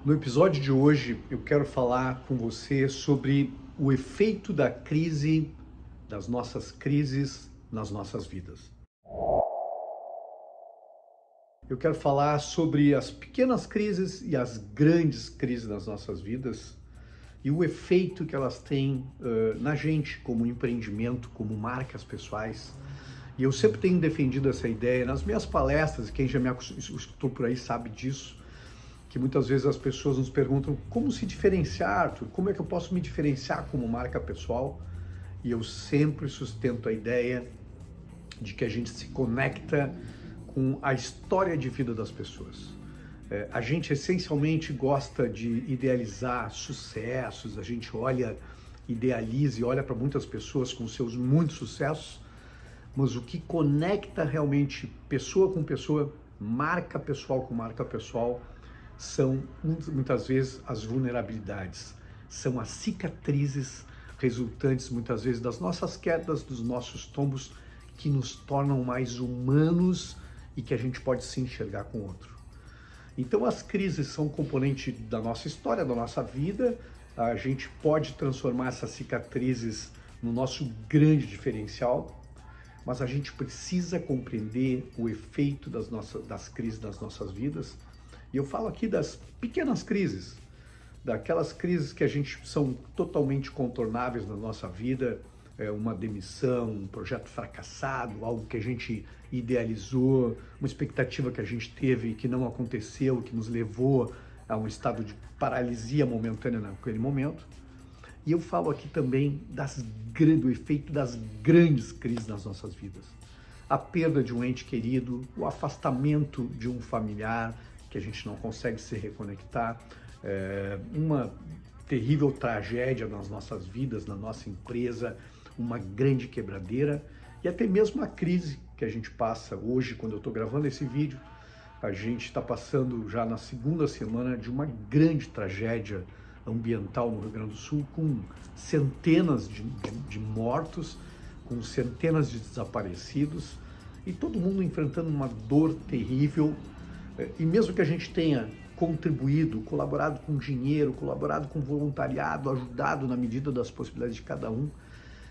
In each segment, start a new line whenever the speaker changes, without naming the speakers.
No episódio de hoje, eu quero falar com você sobre o efeito das nossas crises nas nossas vidas. Eu quero falar sobre as pequenas crises e as grandes crises nas nossas vidas e o efeito que elas têm na gente como empreendimento, como marcas pessoais. E eu sempre tenho defendido essa ideia nas minhas palestras, e quem já me escutou por aí sabe disso, que muitas vezes as pessoas nos perguntam como se diferenciar, Arthur, como é que eu posso me diferenciar como marca pessoal? E eu sempre sustento a ideia de que a gente se conecta com a história de vida das pessoas. A gente essencialmente gosta de idealizar sucessos, a gente idealiza e olha para muitas pessoas com seus muitos sucessos, mas o que conecta realmente pessoa com pessoa, marca pessoal com marca pessoal, são muitas vezes as vulnerabilidades, são as cicatrizes resultantes muitas vezes das nossas quedas, dos nossos tombos, que nos tornam mais humanos e que a gente pode se enxergar com o outro. Então as crises são um componente da nossa história, da nossa vida. A gente pode transformar essas cicatrizes no nosso grande diferencial, mas a gente precisa compreender o efeito das crises nas nossas vidas. E eu falo aqui das pequenas crises, daquelas crises que são totalmente contornáveis na nossa vida, uma demissão, um projeto fracassado, algo que a gente idealizou, uma expectativa que a gente teve que não aconteceu, que nos levou a um estado de paralisia momentânea naquele momento. E eu falo aqui também do efeito das grandes crises nas nossas vidas. A perda de um ente querido, o afastamento de um familiar que a gente não consegue se reconectar, uma terrível tragédia nas nossas vidas, na nossa empresa, uma grande quebradeira e até mesmo a crise que a gente passa hoje, quando eu estou gravando esse vídeo. A gente está passando já na segunda semana de uma grande tragédia ambiental no Rio Grande do Sul, com centenas de mortos, com centenas de desaparecidos e todo mundo enfrentando uma dor terrível. E mesmo que a gente tenha contribuído, colaborado com dinheiro, colaborado com voluntariado, ajudado na medida das possibilidades de cada um,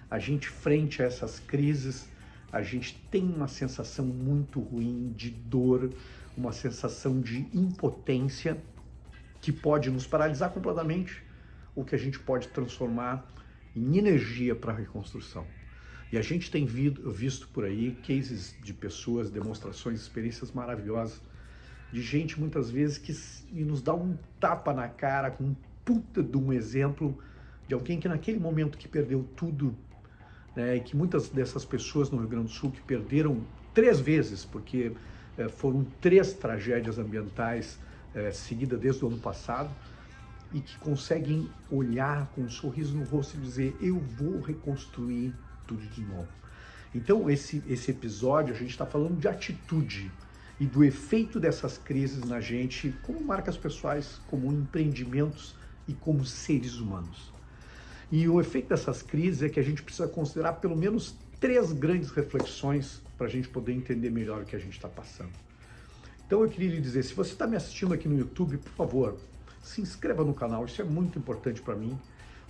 a gente, frente a essas crises, a gente tem uma sensação muito ruim de dor, uma sensação de impotência que pode nos paralisar completamente, ou que a gente pode transformar em energia para a reconstrução. E a gente tem visto por aí cases de pessoas, demonstrações, experiências maravilhosas, de gente muitas vezes que nos dá um tapa na cara com um puta de um exemplo de alguém que naquele momento que perdeu tudo, né, e que muitas dessas pessoas no Rio Grande do Sul que perderam 3 vezes, porque foram 3 tragédias ambientais seguidas desde o ano passado, e que conseguem olhar com um sorriso no rosto e dizer: eu vou reconstruir tudo de novo. Então esse episódio a gente está falando de atitude e do efeito dessas crises na gente como marcas pessoais, como empreendimentos e como seres humanos. E o efeito dessas crises é que a gente precisa considerar pelo menos 3 grandes reflexões para a gente poder entender melhor o que a gente está passando. Então eu queria lhe dizer, se você está me assistindo aqui no YouTube, por favor, se inscreva no canal, isso é muito importante para mim,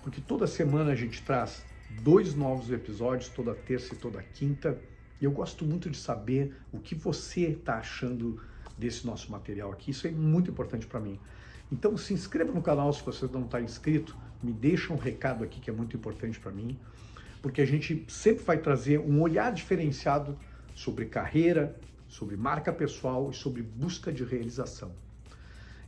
porque toda semana a gente traz 2 novos episódios, toda terça e toda quinta, e eu gosto muito de saber o que você está achando desse nosso material aqui, isso é muito importante para mim. Então se inscreva no canal se você não está inscrito, me deixa um recado aqui que é muito importante para mim, porque a gente sempre vai trazer um olhar diferenciado sobre carreira, sobre marca pessoal e sobre busca de realização.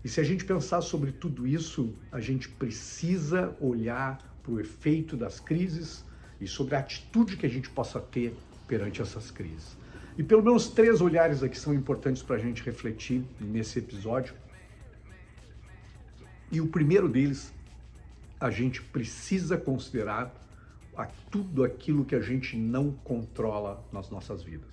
E se a gente pensar sobre tudo isso, a gente precisa olhar para o efeito das crises e sobre a atitude que a gente possa ter perante essas crises. E pelo menos 3 olhares aqui são importantes para a gente refletir nesse episódio. E o primeiro deles, a gente precisa considerar tudo aquilo que a gente não controla nas nossas vidas.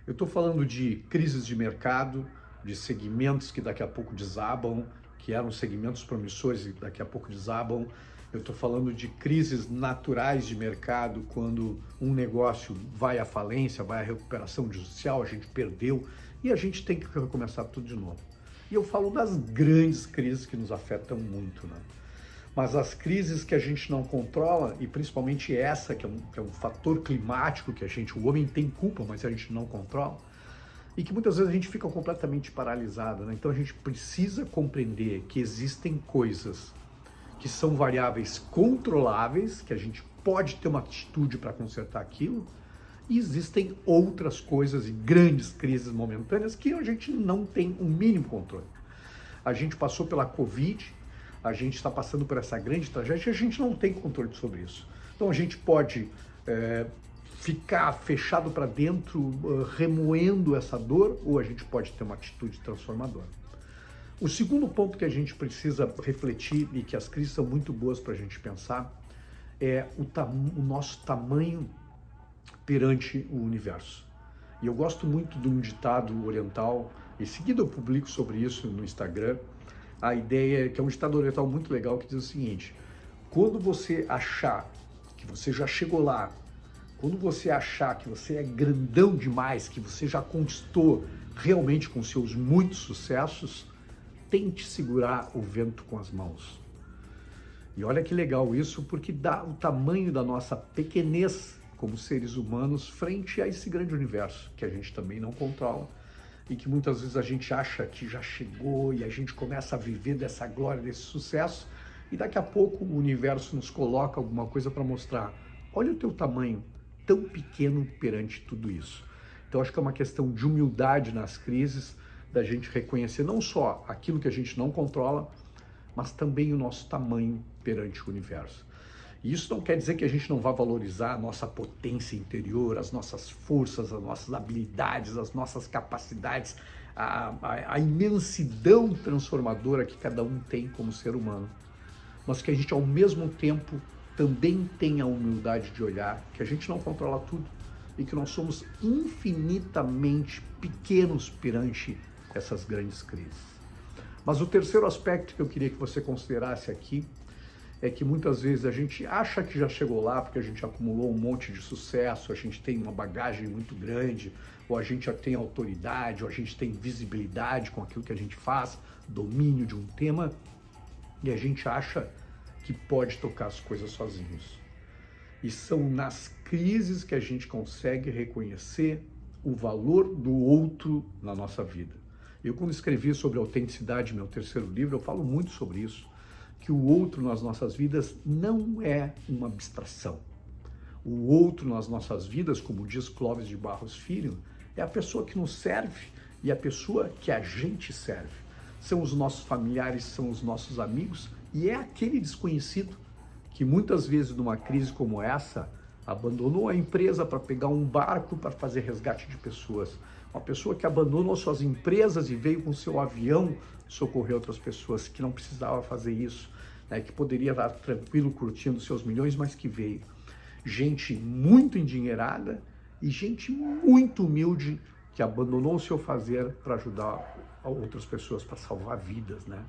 Eu estou falando de crises de mercado, de segmentos que daqui a pouco desabam, que eram segmentos promissores e daqui a pouco desabam. Eu estou falando de crises naturais de mercado, quando um negócio vai à falência, vai à recuperação judicial, a gente perdeu e a gente tem que recomeçar tudo de novo. E eu falo das grandes crises que nos afetam muito, né? Mas as crises que a gente não controla, e principalmente essa, que é um fator climático que o homem tem culpa, mas a gente não controla, e que muitas vezes a gente fica completamente paralisado, né? Então a gente precisa compreender que existem coisas que são variáveis controláveis, que a gente pode ter uma atitude para consertar aquilo, e existem outras coisas e grandes crises momentâneas que a gente não tem o mínimo controle. A gente passou pela Covid, a gente está passando por essa grande tragédia e a gente não tem controle sobre isso. Então a gente pode ficar fechado para dentro, remoendo essa dor, ou a gente pode ter uma atitude transformadora. O segundo ponto que a gente precisa refletir e que as crises são muito boas para a gente pensar é o nosso tamanho perante o universo. E eu gosto muito de um ditado oriental, em seguida eu publico sobre isso no Instagram. A ideia é que é um ditado oriental muito legal que diz o seguinte: quando você achar que você já chegou lá, quando você achar que você é grandão demais, que você já conquistou realmente com seus muitos sucessos, tente segurar o vento com as mãos. E olha que legal isso, porque dá o tamanho da nossa pequenez como seres humanos frente a esse grande universo que a gente também não controla e que muitas vezes a gente acha que já chegou e a gente começa a viver dessa glória, desse sucesso, e daqui a pouco o universo nos coloca alguma coisa para mostrar: olha o teu tamanho tão pequeno perante tudo isso. Então acho que é uma questão de humildade nas crises, da gente reconhecer não só aquilo que a gente não controla, mas também o nosso tamanho perante o universo. E isso não quer dizer que a gente não vá valorizar a nossa potência interior, as nossas forças, as nossas habilidades, as nossas capacidades, a imensidão transformadora que cada um tem como ser humano. Mas que a gente, ao mesmo tempo, também tenha a humildade de olhar que a gente não controla tudo e que nós somos infinitamente pequenos perante essas grandes crises. Mas o terceiro aspecto que eu queria que você considerasse aqui é que muitas vezes a gente acha que já chegou lá porque a gente acumulou um monte de sucesso, a gente tem uma bagagem muito grande, ou a gente já tem autoridade, ou a gente tem visibilidade com aquilo que a gente faz, domínio de um tema, e a gente acha que pode tocar as coisas sozinhos. E são nas crises que a gente consegue reconhecer o valor do outro na nossa vida. Eu, quando escrevi sobre autenticidade, meu terceiro livro, eu falo muito sobre isso, que o outro nas nossas vidas não é uma abstração. O outro nas nossas vidas, como diz Clóvis de Barros Filho, é a pessoa que nos serve e a pessoa que a gente serve. São os nossos familiares, são os nossos amigos, e é aquele desconhecido que muitas vezes numa crise como essa abandonou a empresa para pegar um barco para fazer resgate de pessoas. Uma pessoa que abandonou suas empresas e veio com seu avião socorrer outras pessoas, que não precisava fazer isso, né, que poderia estar tranquilo curtindo seus milhões, mas que veio. Gente muito endinheirada e gente muito humilde que abandonou o seu fazer para ajudar outras pessoas, para salvar vidas, né?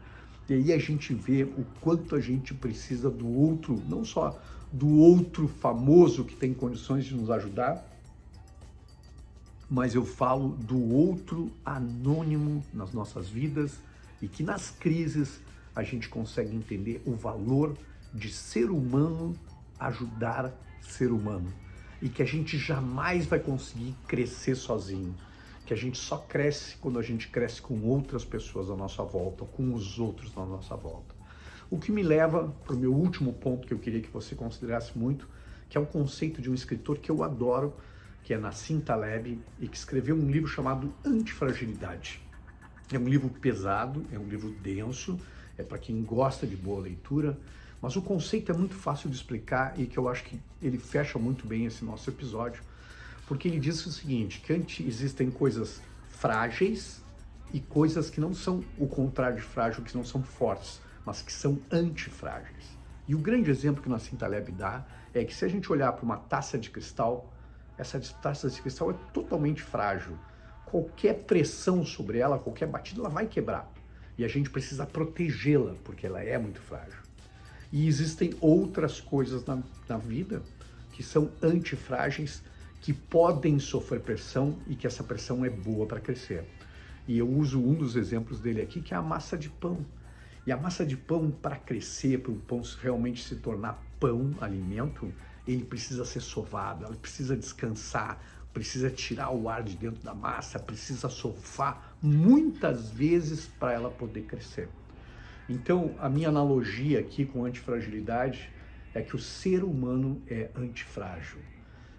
E aí a gente vê o quanto a gente precisa do outro, não só do outro famoso que tem condições de nos ajudar, mas eu falo do outro anônimo nas nossas vidas e que nas crises a gente consegue entender o valor de ser humano ajudar ser humano e que a gente jamais vai conseguir crescer sozinho, que a gente só cresce quando a gente cresce com outras pessoas à nossa volta, com os outros na nossa volta. O que me leva para o meu último ponto que eu queria que você considerasse muito, que é o conceito de um escritor que eu adoro, que é Nassim Taleb, e que escreveu um livro chamado Antifragilidade. É um livro pesado, é um livro denso, é para quem gosta de boa leitura, mas o conceito é muito fácil de explicar e que eu acho que ele fecha muito bem esse nosso episódio, porque ele diz o seguinte, que existem coisas frágeis e coisas que não são o contrário de frágil, que não são fortes, mas que são antifrágeis. E o grande exemplo que o Nassim Taleb dá é que se a gente olhar para uma taça de cristal, essa taça de cristal é totalmente frágil. Qualquer pressão sobre ela, qualquer batida, ela vai quebrar. E a gente precisa protegê-la, porque ela é muito frágil. E existem outras coisas na vida que são antifrágeis, que podem sofrer pressão e que essa pressão é boa para crescer. E eu uso um dos exemplos dele aqui, que é a massa de pão. E a massa de pão, para crescer, para o pão realmente se tornar pão, alimento, ele precisa ser sovado, ela precisa descansar, precisa tirar o ar de dentro da massa, precisa sofar muitas vezes para ela poder crescer. Então, a minha analogia aqui com antifragilidade é que o ser humano é antifrágil.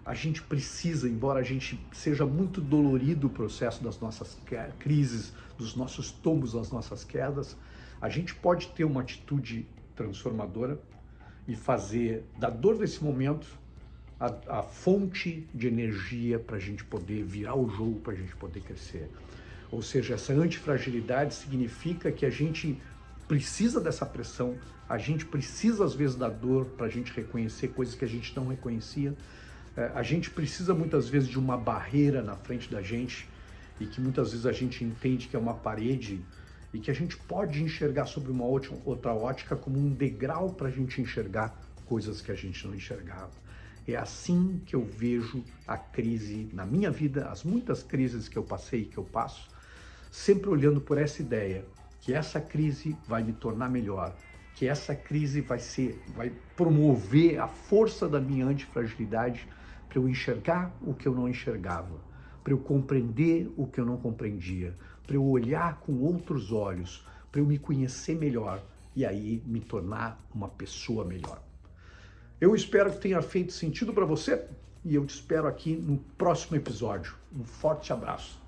A gente precisa, embora a gente seja muito dolorido o processo das nossas crises, dos nossos tombos, das nossas quedas, a gente pode ter uma atitude transformadora e fazer da dor desse momento a fonte de energia para a gente poder virar o jogo, para a gente poder crescer. Ou seja, essa antifragilidade significa que a gente precisa dessa pressão, a gente precisa às vezes da dor para a gente reconhecer coisas que a gente não reconhecia. A gente precisa muitas vezes de uma barreira na frente da gente e que muitas vezes a gente entende que é uma parede e que a gente pode enxergar sobre uma outra ótica como um degrau para a gente enxergar coisas que a gente não enxergava. É assim que eu vejo a crise na minha vida, as muitas crises que eu passei e que eu passo, sempre olhando por essa ideia, que essa crise vai me tornar melhor, que essa crise vai promover a força da minha antifragilidade para eu enxergar o que eu não enxergava, para eu compreender o que eu não compreendia, para eu olhar com outros olhos, para eu me conhecer melhor e aí me tornar uma pessoa melhor. Eu espero que tenha feito sentido para você e eu te espero aqui no próximo episódio. Um forte abraço.